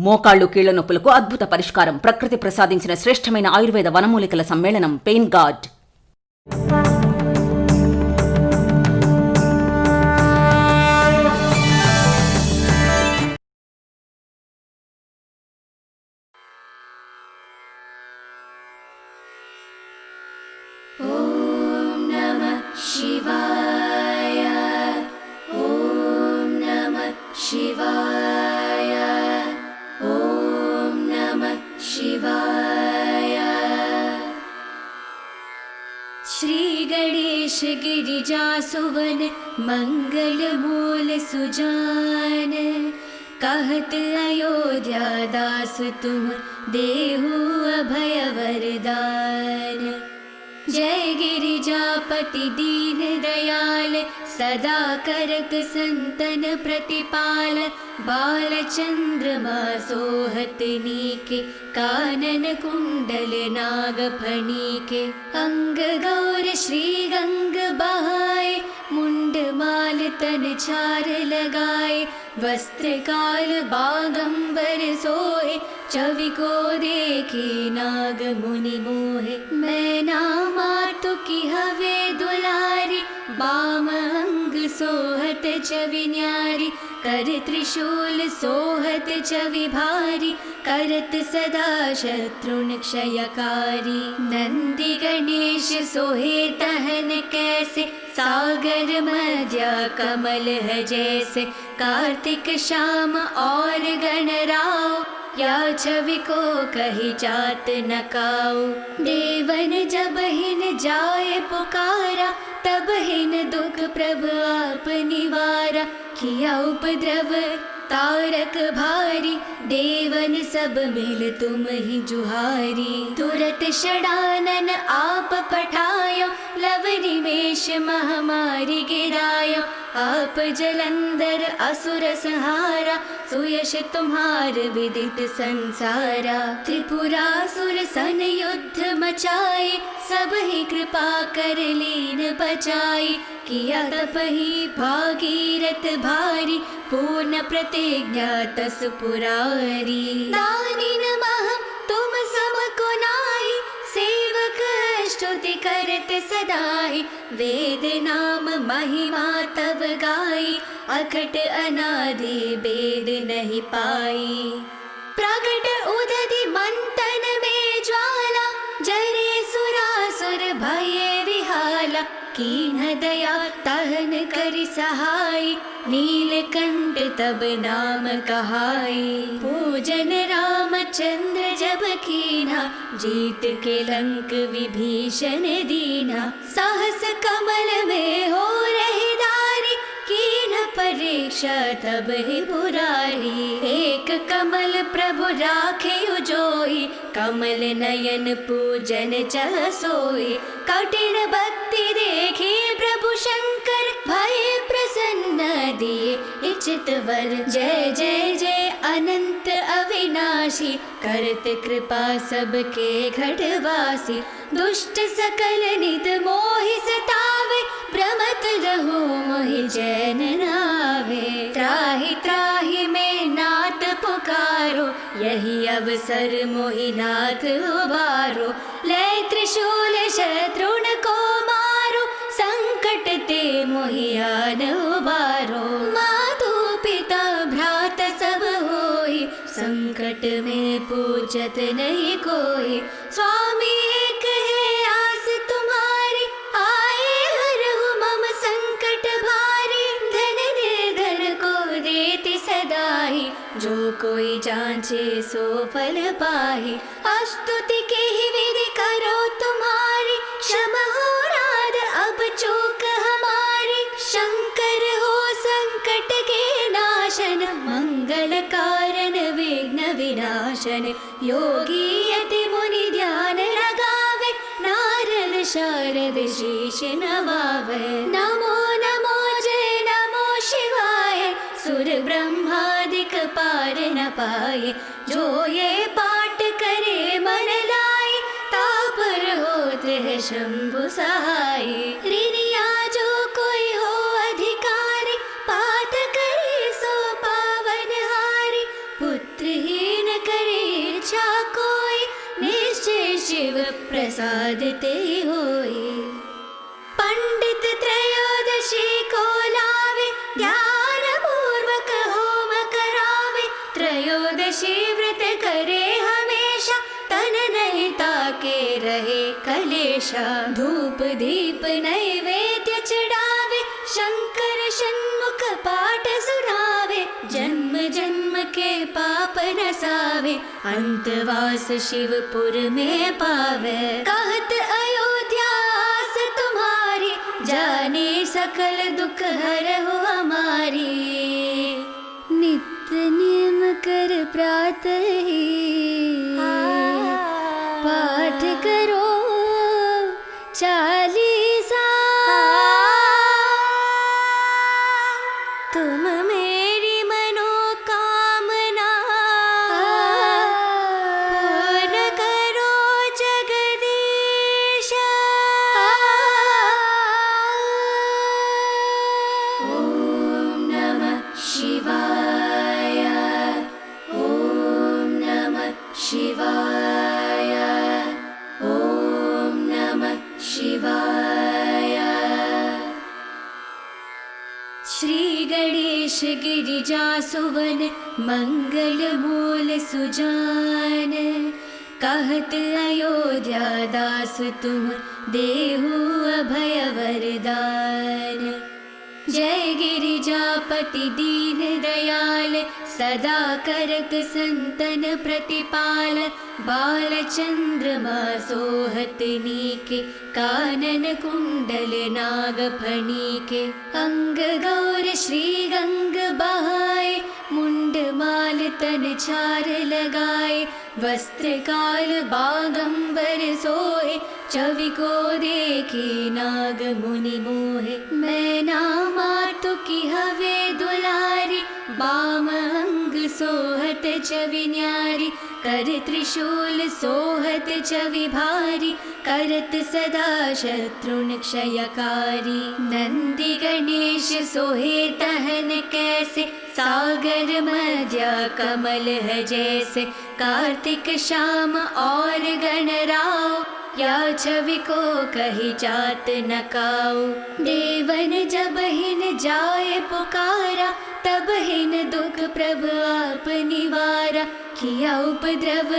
మోకాళ్లు కీళ్ల నొప్పులకు అద్భుత పరిష్కారం. ప్రకృతి ప్రసాదించిన శ్రేష్టమైన ఆయుర్వేద వనమూలికల సమ్మేళనం పెయిన్ గార్డ్. ఓం నమః శివాయ. ఓం నమః శివాయ. ఓం నమః శివాయ. श्री गणेश गिरिजा सुवन मंगल मूल सुजान. कहत अयोध्या दास तुम देहु अभय वरदान. जय गिरिजापति दीन दयाल सदा करत संतन प्रतिपाल. बाल चंद्रमा सोहत नीके कानन कुंडल नाग फणीके. अंग गौर श्री गंग बहाए मुंड माल तन चार लगाए. वस्त्र काल बागंबर सोहे छवि को देखे नाग मुनि मोहे. मैना मातु की हवे दुलारी बाम अंग सोहत छवि न्यारी. कर त्रिशूल सोहत छवि भारी करत सदा शत्रुन क्षयकारी. नंदी गणेश सोहे तहन कैसे सागर मध्या कमल है जैसे. कार्तिक श्याम और गणराव या छवि को कही जात नकाओ. देवन जब हिन जाए पुकारा तब हिन दुख प्रभु आप निवारा. किया उपद्रव तारक भारी देवन सब मिल तुम ही जुहारी. तुरत षडानन आप पठायो लवरी मेष महामारी गिरायो. आप जलंधर असुर संहारा सुयश तुम्हार विदित संसारा. त्रिपुरासुर सन युद्ध मचाए सब ही कृपा कर लीन बचाई. किया तपहि भागीरथ भारी पूर्ण प्रतिज्ञा तस पुरारी. दानी नमः तुम सम को नाहि सेवक स्तुति करत सदाहि. वेद नाम महिमा तब गाई अखट अनादि वेद नहीं पाई. प्रगट उदधि मंथन में ज्वाला जरे सुरासुर भये विहाला. कीन दया तहन करि सहाय नीलकंठ तब नाम कहाई. पूजन रामचंद्र जब कीना जीत के लंक विभीषण दीना. साहस कमल में हो रही दारी कीन परीक्षा तब ही बुरारी. एक कमल प्रभु राखे जोई कमल नयन पूजन चह सोई. कठिन भक्ति देखी प्रभु शंकर भय प्रसन्न दिए इचित वर. जय जय जय अनंत अविनाशी करत कृपा सबके घटवासी. दुष्ट सकल नित मोहि सतावे भ्रमत रहो मोहि जैन नावे. त्राहि त्राहि में नाथ पुकारो यही अवसर मोहि नाथ उबारो. ले त्रिशूल शत्रुन को मारो संकट ते मोहि आन उबारो. मातु पिता भ्रात सब होई संकट में पूछत नहीं कोई. स्वामी एक है आस तुम्हारी आए हरहु मम संकट भारी. धन निर्धन को देति सदाई जो कोई जांचे सो फल पाही. स्तुति के ही विधि करो तुम्हारी क्षमा हो राध अब चूक हमारी. शंकर हो संकट के नाशन मंगल कारण विघ्न विनाशन. योगी यति मुनि ध्यान लगावे नारद शारद शीश नवावे. नमो नमो जय नमो शिवाय सुर ब्रह्मादिक पार न पाए. जो ये पाठ करे मन लाए तापर होत है शंभु सहाय. ऋणिया जो कोई हो अधिकारी पाठ करे सो पावन हारी. पुत्र ही करे इच्छा कोई, निश्चय शिव प्रसाद ते होई। पंडित त्रयोदशी को लावे, ध्यान पूर्वक होम करावे। त्रयोदशी व्रत करे हमेशा, तन नहीं ताके रहे कलेशा। धूप दीप नैवेद्य चढ़ावे, शंकर षण्मुख पाठ सुनावे। जन्म जन्म के पाप नसावे, अंतवास शिवपुर में पावे। कहत अयोध्या आस तुम्हारी, जाने सकल दुख हरहु हमारी। नित्य नियम कर प्रातः पाठ करो चालीसा। तुम मेरी मनोकामना पूर्ण करो जगदीश। ओम नमः शिवाय, ओम नमः शिवाय, ओम नमः शिवाय। श्री गणेश गिरिजा सुवन, मंगल मूल सुजान। कहत अयोध्या दास तुम, देहु अभय वरदान। जय गिरिजापति दीन दयाल, सदा करत संतन प्रतिपाल। बाल चंद्रमा सोहत नीके, कानन कुंडल नाग फणीके। अंग गौर श्री गंग बहाए, मुंड माल तन छार लगाए। वस्त्र काल बागंबर सोहे, छवि को देखी नाग मुनि मोहे। मैना मातु की हवे दुलारी, बाम अंग सोहत छवि न्यारी। कर त्रिशूल सोहत छवि भारी, करत सदा शत्रुन क्षयकारी। नंदी गणेश सोहे तहन कैसे, सागर मध्य कमल है जैसे। कार्तिक श्याम और गणराव, या छवि को कही जात न काऊ। देवन जब हिन जाए पुकारा, तब हिन दुख प्रभु आप निवारा। किया उपद्रव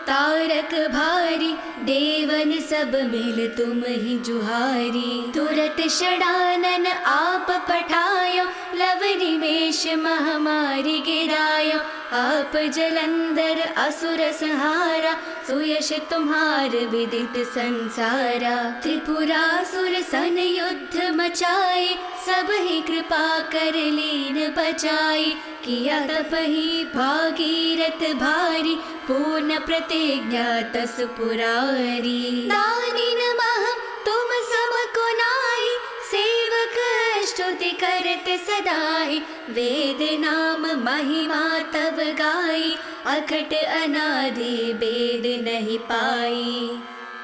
तारक भारी, देवन सब मिल तुम ही जुहारी। तुरत षडानन आप पठायो, लव निमेष महामारी गिरायो। आप जलंधर असुर संहारा, सुयश तुम्हार विदित संसारा। त्रिपुरासुर सन युद्ध मचाए, सब ही कृपा कर लीन बचाई। किया तप ही भागीरथ भारी, पूर्ण प्रतिज्ञा तस पुरारी। दानी नमः तुम सम को नाहि, सेवक स्तुति करत सदाहि। वेद नाम महिमा तब गाई, अखट अनादि वेद नहीं पाई।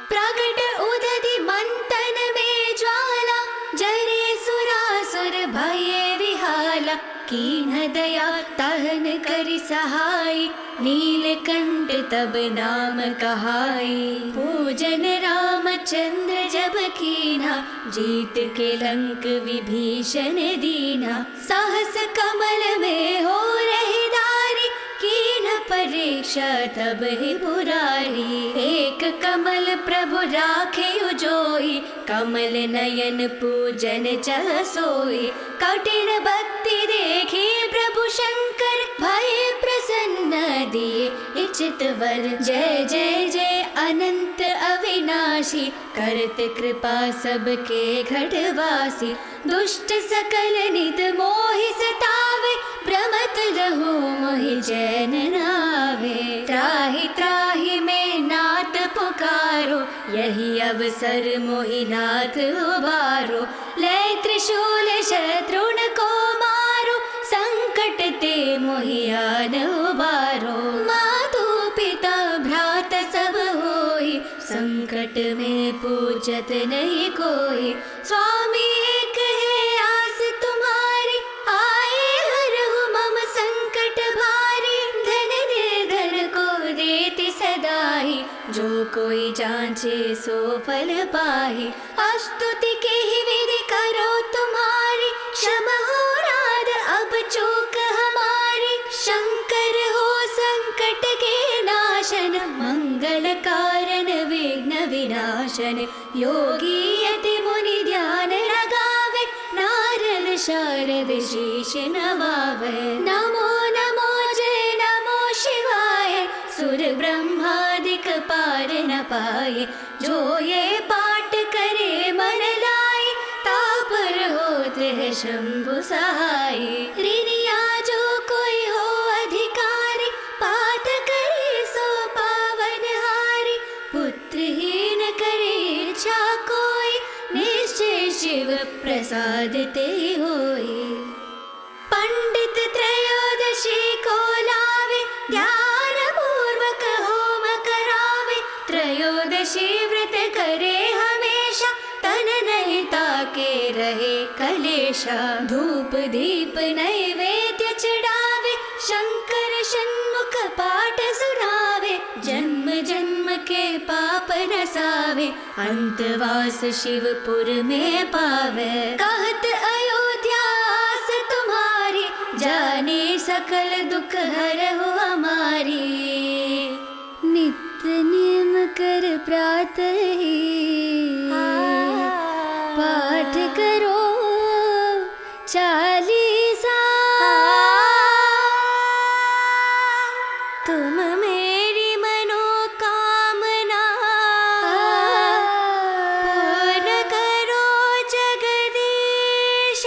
प्रगट उदधि मंथन में ज्वाला, जरे सुरासुर भये विहाला। कीन दया तहन करि सहाय, नीलकंठ तब नाम कहाई। पूजन रामचंद्र जब कीना, जीत के लंक विभीषण दीना। साहस कमल में हो रही दारी, कीन परीक्षा तब ही पुरारी। एक कमल प्रभु राखे उजोई, कमल नयन पूजन चह सोई। कठिन भक्ति देखी प्रभु शंकर, भय प्रसन्न दिए इच्छित वर। जय जय जय अनंत अविनाशी, करत कृपा सबके घटवासी। दुष्ट सकल नित मोहि सतावे, भ्रमत रहो मोहि जैन नावे। त्राहि त्राहि में नाथ पुकारो, यही अवसर मोहि नाथ उबारो। ले त्रिशूल शत्रुन को मारो, संकट ते मोहि आन उबारो। मातु पिता भ्रात सब होई, संकट में पूछत नहीं कोई। स्वामी एक है आस तुम्हारी, आए हरहु मम संकट भारी। धन निर्धन को जाहि, जो कोई जांचे सो फल पाहि। स्तुति के ही विधि करो तुम्हारी, क्षमा हो राध अब चूक हमारी। शंकर हो संकट के नाशन, मंगल कारण विघ्न विनाशन। योगी यति मुनि ध्यान लगावे, नारद शारद शीश नवावे। नमो नमो जय नमो शिवाय, सुर ब्रह्मादिक पार न पाए। जो ये पाठ करे मन लाए, तापर होत है शंभु सहाय। ऋणिया जो कोई हो अधिकारी, पाठ करे सो पावन हारी। पुत्रहीन करे इच्छा कोई, निश्चय शिव प्रसाद ते होई। पंडित त्रयोदशी को लावे, ध्यान पूर्वक होम करावे। त्रयोदशी व्रत करे हमेशा, तन नहीं ताके रहे कलेशा। धूप दीप नैवेद्य चढ़ावे, शंकर षण्मुख पाठ सुनावे। जन्म जन्म के पाप नसावे, अंतवास शिवपुर में पावे। कहत अयोध्या आस तुम्हारी, जाने सकल दुख हरहु हमारी। नित्य नियम कर प्रातः ही, पाठ करो चालीसा। तुम मेरी मनोकामना, पूर्ण करो जगदीश।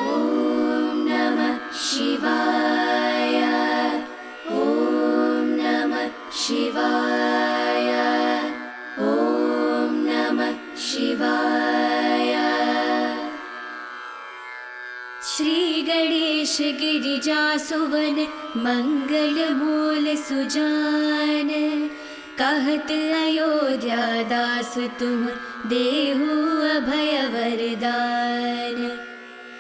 ओम नमः शिवाय, ओम नमः शिवाय, ओम नमः शिवाय। श्री गणेश गिरिजा सुवन, मंगल मूल सुजान। कहत अयोध्या दास तुम, देहु अभय वरदान।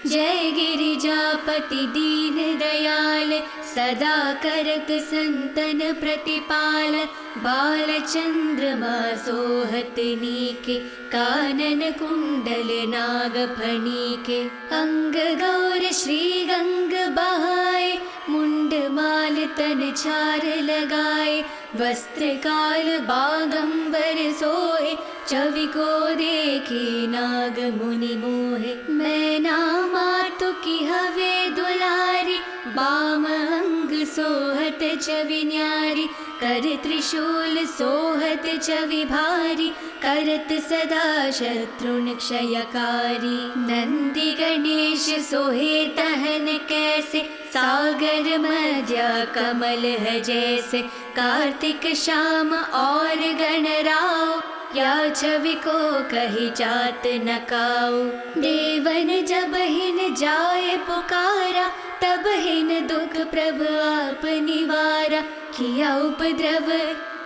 जय गिरिजापति दीन दयाल, सदा करत संतन प्रतिपाल। बाल चंद्रमा सोहत नीके, कानन कुंडल नाग फणीके। अंग गौर श्री गंग बहाए, मुंड माल तन छार लगाए। वस्त्र काल बागंबर सोहे, छवि को देखी नाग मुनि मोहे। मैना मातु की हवे दुलारी, बाम अंग सोहत छवि न्यारी। कर त्रिशूल सोहत छवि भारी, करत सदा शत्रुन क्षयकारी। नंदी गणेश सोहे तहन कैसे, सागर मध्य कमल है जैसे। कार्तिक श्याम और गणराव, या छवि को कही जात न काऊ। देवन जब हिन जाए पुकारा, तब हिन दुख प्रभु आप निवारा। किया उपद्रव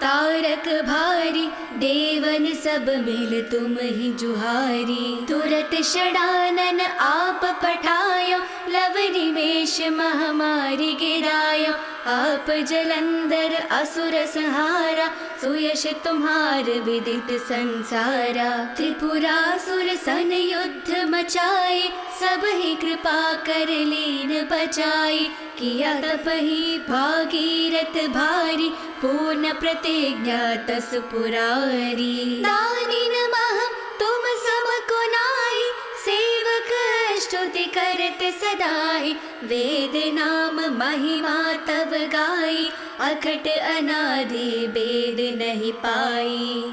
तारक भारी, देवन सब मिल तुम ही जुहारी। तुरत षडानन आप पठायो, लव निमेष महामारी गिरायो। आप जलंधर असुर संहारा, सुयश तुम्हार विदित संसारा। त्रिपुरासुर सन युद्ध मचाए, सब ही कृपा कर लीन बचाई। किया तप ही भागीरथ भारी, पूर्ण प्रतिज्ञा तस पुरारी। दानिन महम तुम सम को नाहि, सेवक स्तुति करत सदाहि। वेद नाम महिमा तब गाई, अखट अनादि वेद नहीं पाई।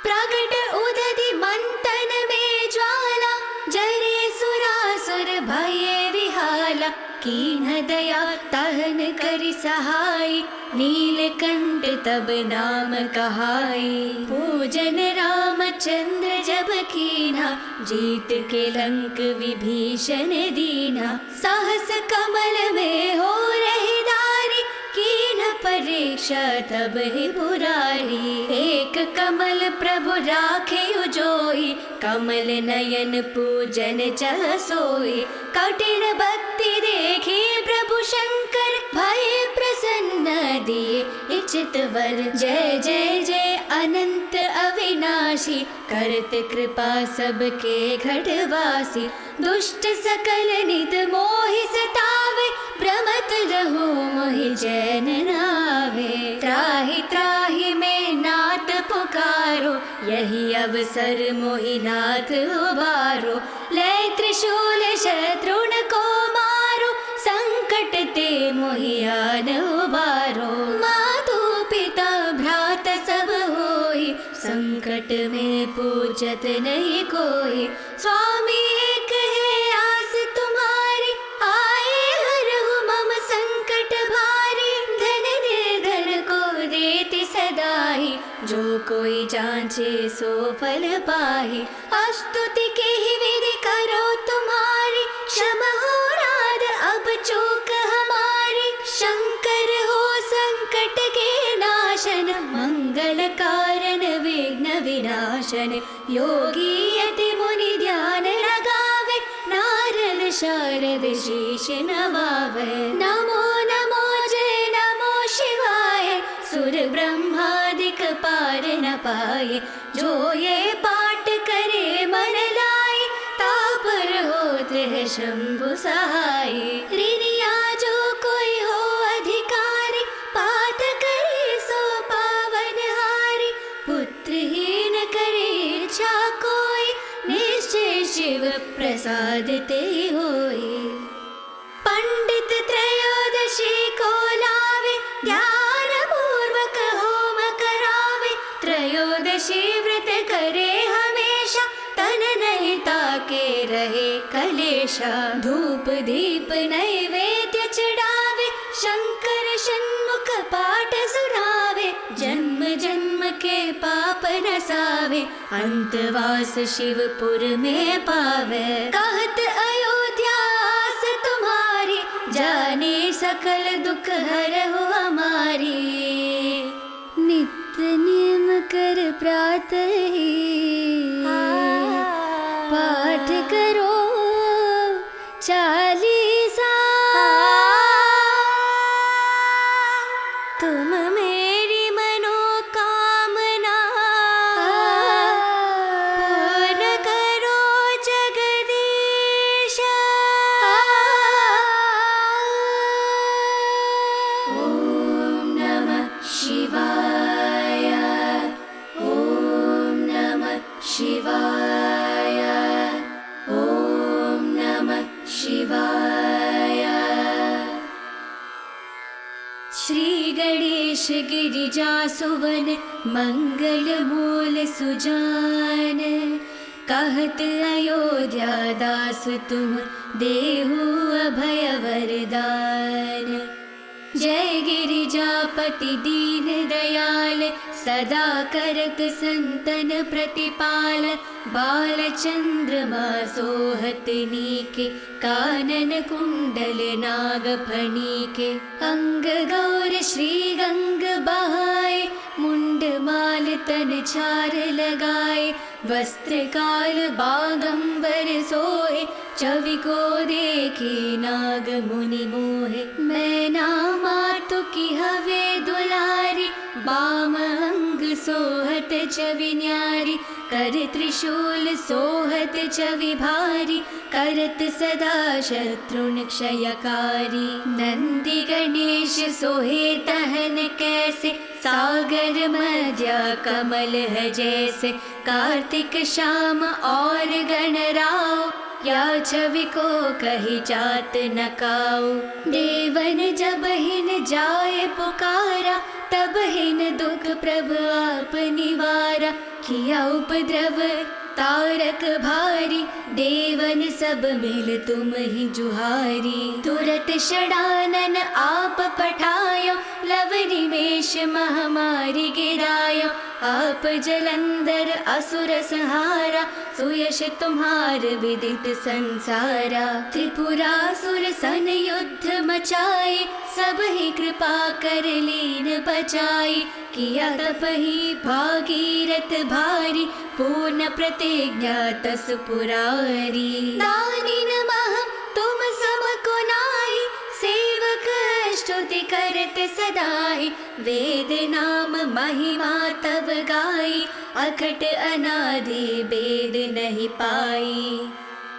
प्रगट उदधि मंथन में ज्वाला, जरे सुरासुर भये विहाला। कीन दया तहन करि सहाय, नीलकंठ तब नाम कहाई। पूजन रामचंद्र जब कीना, जीत के लंक विभीषण दीना। साहस कमल में हो रही दारी, कीन परीक्षा तब ही पुरारी। एक कमल प्रभु राखे उजोई, कमल नयन पूजन चह सोई। कठिन भक्ति देखी प्रभु शंकर, दिए इच्छित वर। जय जय जय अनंत अविनाशी, करत कृपा सबके घटवासी। दुष्ट सकल नित मोहि सतावे, भ्रमत रहो मोहि जैन नावे। त्राहि त्राहि में नाथ पुकारो, यही अवसर मोहि नाथ उबारो। ले त्रिशूल शत्रुन को मारो, संकट ते मोहि आन उबारो। मातु पिता भ्रात सब होई, संकट में पूछत नहीं कोई। स्वामी एक है आस तुम्हारी, आए हरहु मम संकट भारी। धन निर्धन को देति सदाई, जो कोई जांचे सो फल पाहि। स्तुति के ही विधि करो तुम्हारी, क्षमा हो राध अब चूक हमारी। शंकर हो संकट के नाशन, मंगल कारण विघ्न विनाशन। योगी यति मुनि ध्यान लगावे, नारद शारद शीश नवावे। नमो नमो जय नमो शिवाय, सुर ब्रह्मादिक पार न पाए। जो ये पाठ करे मन लाए, तापर होत है शंभु सहाय। ऋणिया जो कोई हो अधिकारी, पाठ करे सो पावन हारी। पुत्रहीन करे इच्छा कोई, निश्चय शिव प्रसाद ते होई। पंडित त्रयोदशी को लावे, ध्यान पूर्वक होम करावे। त्रयोदशी व्रत करे हमेशा, तन नहीं ताके रहे कलेशा। धूप दीप नैवेद्य चढ़ावे, शंकर षण्मुख पाठ सुनावे। जन्म जन्म के पाप नसावे, अंतवास शिवपुर में पावे। कहत अयोध्या आस तुम्हारी, जाने सकल दुख हरहु हमारी। नित्य नियम कर प्रातः पाठ करो चालीसा। तुम मेरी मनोकामना पूर्ण करो जगदीश। ओम नमः शिवाय, ओम नमः शिवाय, ओम नमः शिवाय। श्री गणेश गिरिजा सुवन, मंगल मूल सुजान। कहत अयोध्या दास तुम, देहु अभय वरदान। जय गिरिजापति दीन दयाल, सदा करत संतन प्रतिपाल। बाल चंद्रमा सोहत नीके, कानन कुंडल नाग फणीके। अंग गौर श्री गंग बहाए, मुंड माल तन छार लगाए। वस्त्र काल बागंबर सोहे, छवि को देखी नाग मुनि मोहे। मैना मातु की हवे दुलारी, बाम अंग सोहत छवि न्यारी। कर त्रिशूल सोहत छवि भारी, करत सदा शत्रुन क्षयकारी। नंदी गणेश सोहे तहन कैसे, सागर मध्य कमल है जैसे। कार्तिक श्याम और गणराव, या छवि को कही जात न काऊ। देवन जब हिन जाए पुकारा, तब हिन दुख प्रभु आप निवारा। किया उपद्रव तारक भारी, देवन सब मिल तुम ही जुहारी। तुरत षडानन आप पठायो, लव निमेष महामारी गिरायो। आप जलंधर असुर संहारा, सुयश तुम्हार विदित संसारा। त्रिपुरासुर सन युद्ध मचाए, सब ही कृपा कर लीन बचाई। किया तप ही भागीरथ भारी, पूर्ण प्रतिज्ञा तस पुरारी। दानी नमः तुम सम को नाही, सेवक अष्ट स्तुति करत सदाई, वेद नाम महिमा तब गाई, अखट अनादि वेद नहीं पाई।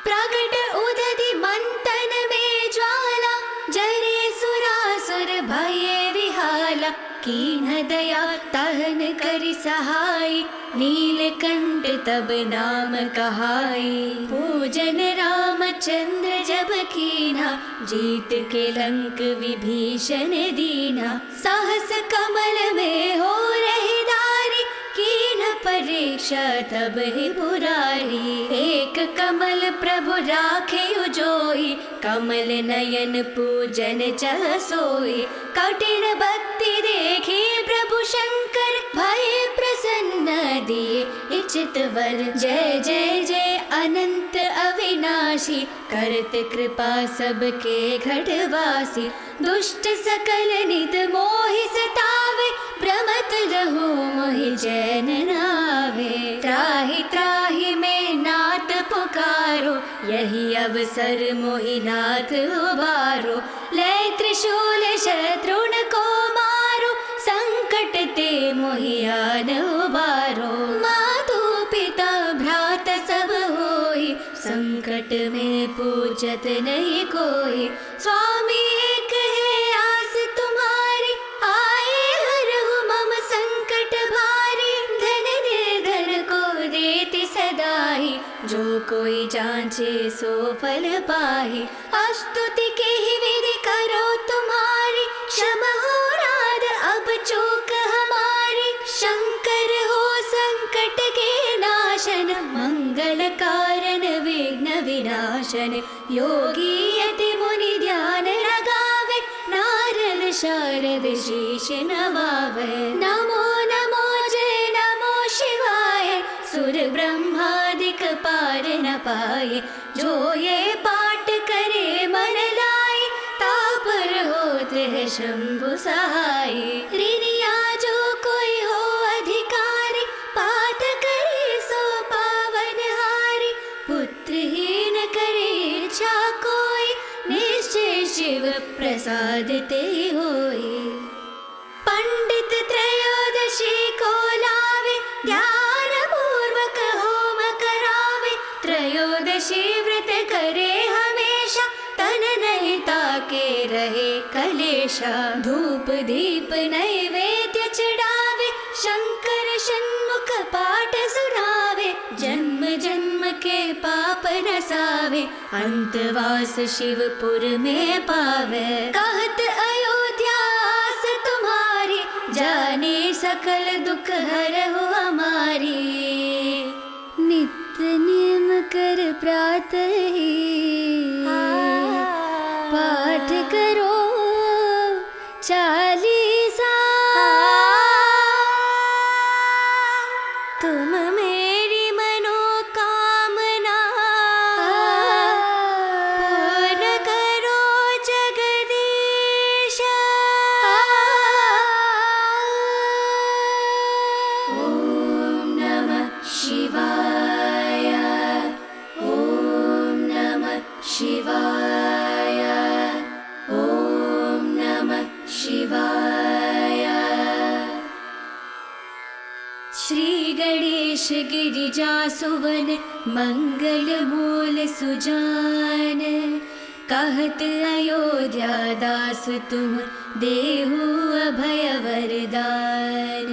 प्रगट उदधि मंथन में ज्वाला, जरे सुरासुर भये विहाला, कीन दया तहन करि सहाय, नीलकंठ तब नाम कहाई। पूजन रामचंद्र जब कीना, जीत के लंक विभीषण दीना, सहस कमल में हो रही दारी, कीन परीक्षा तब ही बुरारी। एक कमल प्रभु राखे उजोई, कमल नयन पूजन चह सोई, कठिन भक्ति देखी प्रभु शंकर, भय प्रसन्न दिए इचित वर। जय जय जय अनंत अविनाशी, करत कृपा सबके घटवासी, दुष्ट सकल नित मोहि सतावे, भ्रमत रहो मोहि जैन नावे। त्राहि त्राहि में नाथ पुकारो, यही अवसर मोहि नाथ उबारो, ले त्रिशूल शत्रुन को मारो, संकट ते मोहि आन उबारो। मातु पिता भ्रात सब होई, संकट में पूछत नहीं कोई, स्वामी एक है आस तुम्हारी, आए हरहु मम संकट भारी। धन निर्धन को देति सदाई, जो कोई जांचे सो फल पाहि। स्तुति के ही विधि करो तुम्हारी, क्षमा हो राध अब चूक हमारी। शंकर हो संकट के नाशन, मंगल कारण विघ्न विनाशन। योगी यति मुनि ध्यान लगावे, नारद शारद शीश नवावे। नमो नमो जय नमो शिवाय, सुर ब्रह्मादिक पार न पाए। जो ये पाठ करे मन लाए, तापर होत है शंभु सहाय। ऋणिया जो कोई हो अधिकारी, पाठ करे सो पावन हारी। पुत्रहीन करे इच्छा कोई, निश्चय शिव प्रसाद ते होई। पंडित त्रयोदशी को लावे, ध्यान पूर्वक होम करावे। त्रयोदशी व्रत करे हमेशा, तन नहीं ताके रहे कलेशा। धूप दीप नैवेद्य चढ़ावे, शंकर षण्मुख पाठ सुनावे। जन्म जन्म के पाप नसावे, अंतवास शिवपुर में पावे। कहत अयोध्या आस तुम्हारी, जाने सकल दुख हरहु हमारी। नित्य नियम कर प्रातः ही, पाठ करो चालीसा। तुम मेरी मनोकामना, पूर्ण करो जगदीश। ओम नमः शिवाय, ओम नमः शिवाय, ओम नमः शिवाय। श्री गणेश गिरिजा सुवन, मंगल मूल सुजान। कहत अयोध्या दास तुम, देहु अभय वरदान।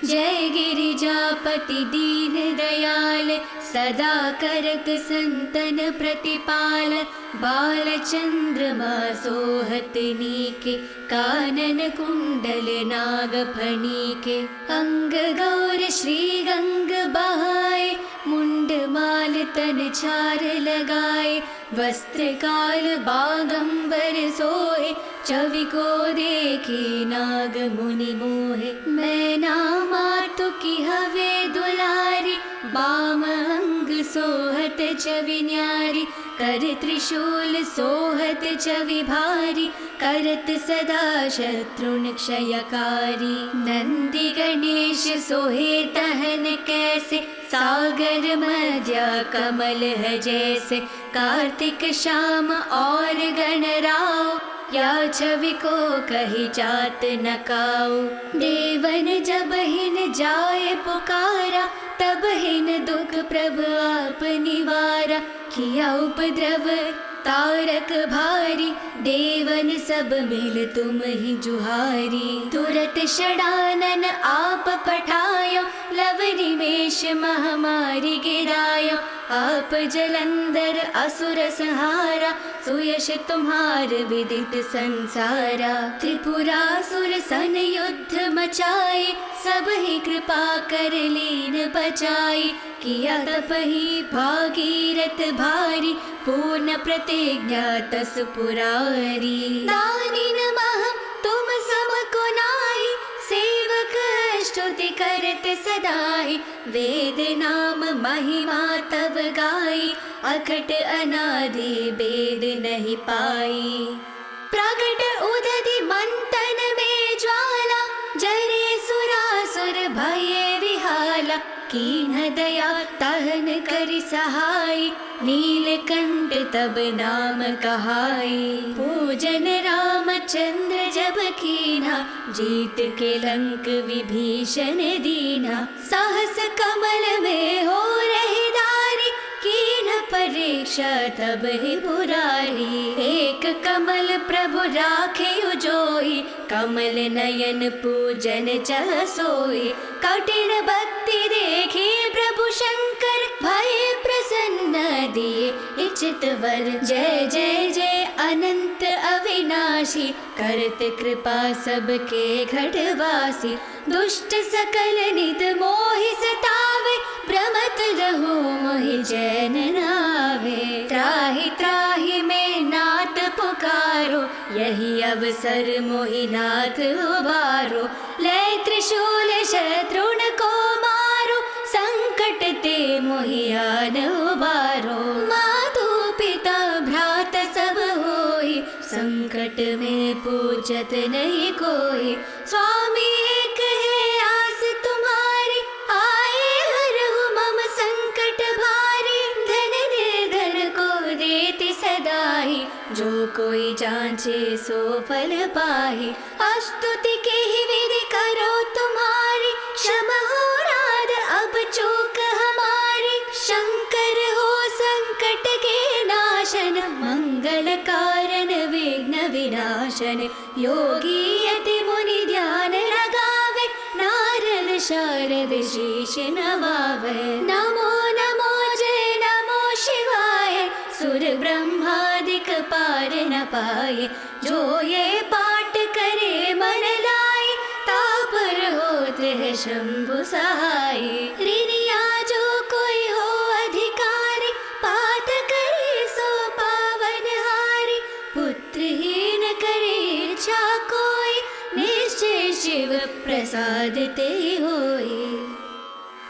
जय गिरिजापति दीन दयाल, सदा करत संतन प्रतिपाल। बाल चंद्रमा सोहत नीके, कानन कुंडल नाग फणीके। अंग गौर श्री गंग बहाए, मुंड माल तन छार लगाए। वस्त्र काल बागंबर सोहे, छवि को देखी नाग मुनि मोहे। मैना मातु की हवे दुलारी, बाम अंग सोहत छवि न्यारी। कर त्रिशूल सोहत छवि भारी, करत सदा शत्रुन क्षयकारी। नंदी गणेश सोहे तहन कैसे, सागर मध्य कमल है जैसे। कार्तिक श्याम और गणराव, या छवि को कही जात न काऊ। देवन जब हिन जाए पुकारा, तब हिन दुख प्रभु आप निवारा। किया उपद्रव तारक भारी, देवन सब मिल तुम ही जुहारी। तुरत षडानन आप पठायो, लव निमेष महामारी गिरायो। आप जलंधर असुर संहारा, सुयश तुम्हार विदित संसारा। त्रिपुरासुर सन युद्ध मचाए, सब ही कृपा कर लीन बचाई। किया तपहि भागीरथ भारी, पूर्ण प्रतिज्ञा तस पुरारी। दानी नमः तुम सम को नाहि, सेवक स्तुति करत सदाहि। वेद नाम महिमा तब गाई, अखट अनादि वेद नहीं पाई। प्रगट उदधि मंथन में ज्वाला, जरे सुरासुर भये विहाला। कीन दया तहन करि सहाय, नीलकंठ तब नाम कहाई। पूजन रामचंद्र जब कीना, जीत के लंक विभीषण दीना। सहस कमल में हो रही दारी, कीन परीक्षा तब ही बुरारी। एक कमल प्रभु राखे उजोई, कमल नयन पूजन चह सोई। कठिन भक्ति देखी प्रभु शंकर, भय प्रसन्न दिए इचित वर। जय जय जय अनंत अविनाशी, करत कृपा सबके घटवासी। दुष्ट सकल नित मोहि सतावे, भ्रमत रहो मोहि जैन नावे। त्राहि त्राहि में नाथ पुकारो, यही अवसर मोहि नाथ उबारो। ले त्रिशूल शत्रुन को मारो, संकट ते मोहि आन उबारो। मातु पिता भ्रात सब होई, संकट में पूछत नहीं कोई। स्वामी एक है आस तुम्हारी, आए हरहु मम संकट भारी। धन निर्धन को देति सदाई, जो कोई जांचे सो फल पाहि। स्तुति के ही विधि करो तुम्हारी, क्षमा हो राध अब चूक हमारी। शंकर हो संकट के नाशन, मंगल कारण विघ्न विनाशन। योगी यति मुनि ध्यान लगावे, नारद शारद शीश नवावे। नमो नमो जय नमो शिवाय, सुर ब्रह्मादिक पार न पाए। जो ये पाठ करे मन लाए, तापर होत है शंभु सहाय। ऋणिया जो कोई हो अधिकारी, पाठ करे सो पावन हारी। पुत्रहीन करे इच्छा कोई, निश्चय शिव प्रसाद ते होई।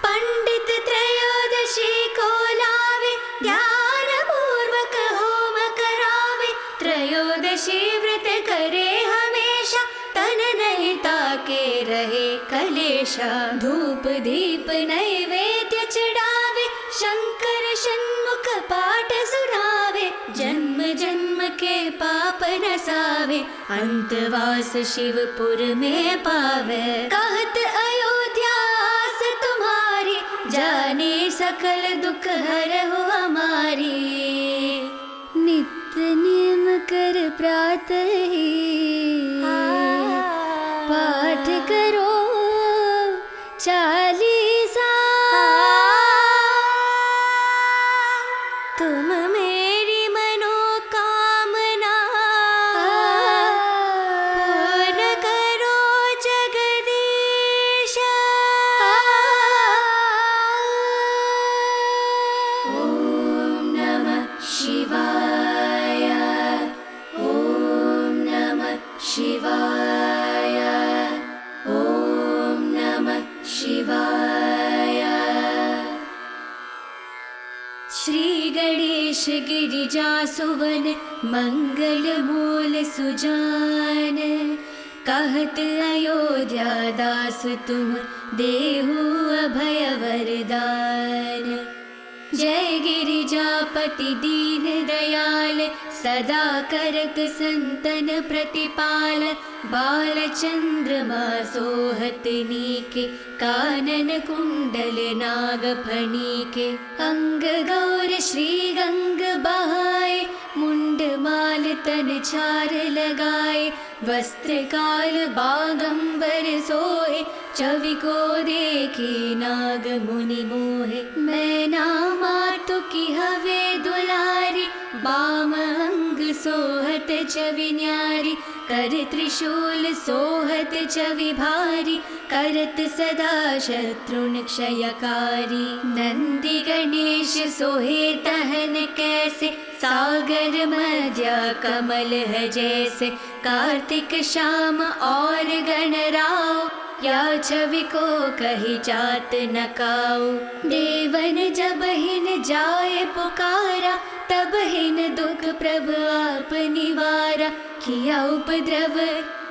पंडित त्रयोदशी को लावे, ध्यान पूर्वक होम करावे। त्रयोदशी व्रत करे हमेशा, तन नहीं ताके रहे कलेशा। धूप दीप नैवेद्य चढ़ावे, शंकर षण्मुख पाठ सुनावे। जन्म जन्म के पाप नसावे, अंतवास शिवपुर में पावे। कहत अयोध्या आस तुम्हारी, जाने सकल दुख हरहु हमारी। नित्य नियम कर प्रातः पाठ करो चालीसा। तुम मेरी मनोकामना पूर्ण करो जगदीश। ओम नमः शिवाय, ओम नमः शिवाय, ओम नमः शिवाय। श्री गणेश गिरिजा सुवन, मंगल मूल सुजान। कहत अयोध्या दास तुम, देहु अभय वरदान। जय गिरिजापति दीन दयाल, सदा करत संतन प्रतिपाल। बाल चंद्रमा सोहत नीके, कानन कुंडल नाग फणीके। अंग गौर श्री गंग बहाए, मुंड माल तन छार लगाए। वस्त्र काल बागंबर सोहे, छवि को देखे नाग मुनि मोहे। मैना मातु की हवे दुलारी, बाम अंग सोहत छवि न्यारी। कर त्रिशूल सोहत छवि भारी, करत सदा शत्रुन क्षयकारी। नंदी गणेश सोहे तहन कैसे, सागर मध्य कमल है जैसे। कार्तिक श्याम और गणराव, या छवि को कही जात न काऊ। देवन जब हिन जाए पुकारा, तब हिन दुख प्रभु आप निवारा। किया उपद्रव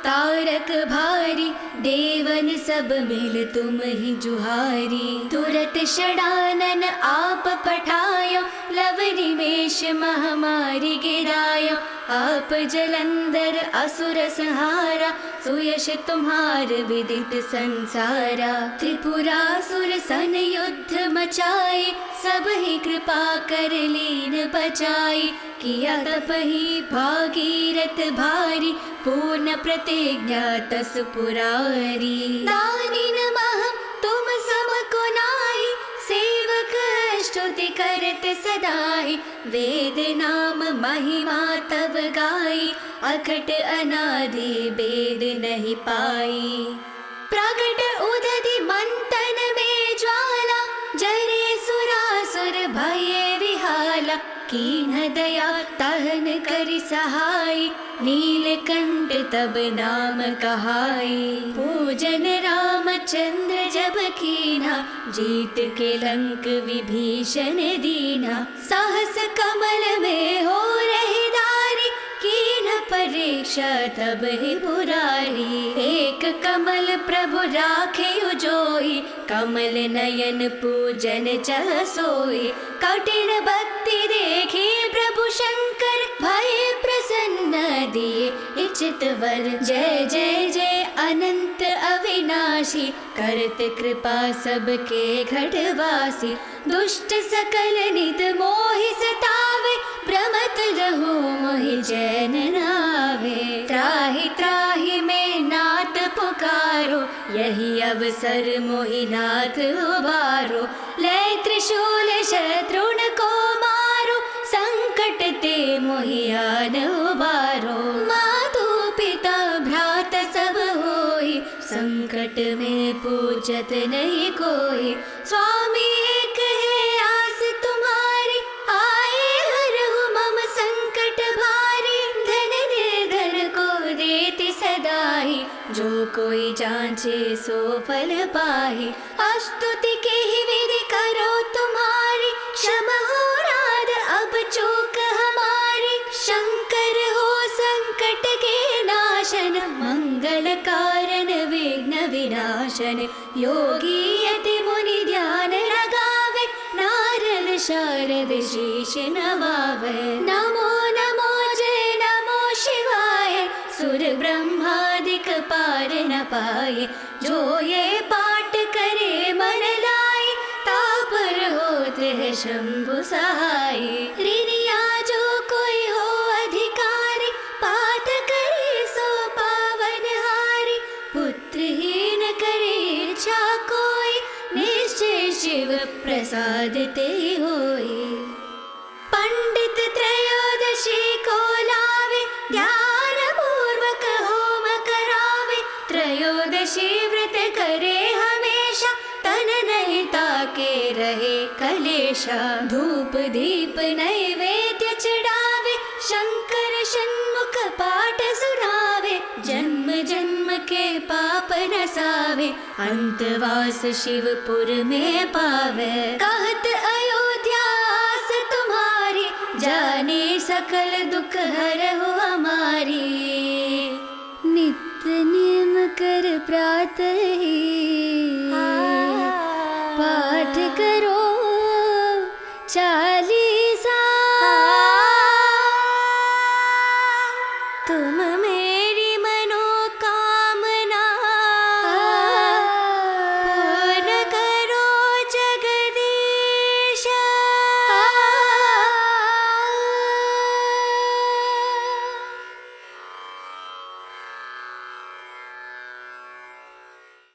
तारक भारी, देवन सब मिल तुम ही जुहारी। तुरत षडानन आप पठायो, लव निमेष महामारी गिरायो। आप जलंधर असुर संहारा, सुयश तुम्हार विदित संसारा। त्रिपुरासुर सन युद्ध मचाए, सब ही कृपा कर लीन बचाई। किया तप ही भागीरथ भारी, पूर्ण प्रतिज्ञा तस पुरारी। दानी नमः तुम सम को नाहि, सेवक स्तुति करत सदाहि। वेद नाम महिमा तब गाई, अखट अनादि वेद नहीं पाई। प्रगट उदधि मंथन में ज्वाला, जरे सुरासुर भये विहाला। कीन दया तहन करि सहाय, नीलकंठ तब नाम कहाई। पूजन रामचंद्र जब कीना, जीत के लंक विभीषण दीना। साहस कमल में हो रही दारी, कीन परीक्षा तब ही बुरारी। एक कमल प्रभु राखे उजोई, कमल नयन पूजन चह सोई। कठिन भक्ति देखी प्रभु शंकर, भय प्रसन्न दिए इचित वर। जय जय जय अनंत अविनाशी, करत कृपा सबके घटवासी। दुष्ट सकल नित मोहि सतावे, भ्रमत रहो मोहि जैन नावे। त्राहि त्राहि में नाथ पुकारो, यही अवसर मोहि नाथ उबारो। ले त्रिशूल शत्रुन को मारो, संकट ते मोहि आन उबारो। मातु पिता भ्रात सब होई, संकट में पूछत नहीं कोई। स्वामी एक है आस तुम्हारी, आए हरहु मम संकट भारी। धन निर्धन को देति सदाई, जो कोई जांचे सो फल पाहि। स्तुति के ही विधि करो तुम्हारी, क्षमा हो राध अब चूक हमारी। शंकर हो संकट के नाशन, मंगल कारण विघ्न विनाशन। योगी यति मुनि ध्यान लगावे, नारद शारद शीश नवावे। नमो नमो जय नमो शिवाय, सुर ब्रह्मादिक पार न पाए। जो ये पाठ करे मन लाए, तापर होत है शंभु सहाय। ऋणिया जो कोई हो अधिकारी, पाठ करे सो पावन हारी। पुत्रहीन करे इच्छा कोई, निश्चय शिव प्रसाद ते होई। पंडित त्रयोदशी को लावे, ध्यान पूर्वक होम करावे। त्रयोदशी व्रत करे हमेशा, तन नहीं ताके रहे कलेशा। धूप दीप नैवेद्य चढ़ावे, शंकर षण्मुख पाठ सुनावे। जन्म जन्म के पाप नसावे, अंतवास शिवपुर में पावे। कहत अयोध्या आस तुम्हारी, जाने सकल दुख हरहु हमारी।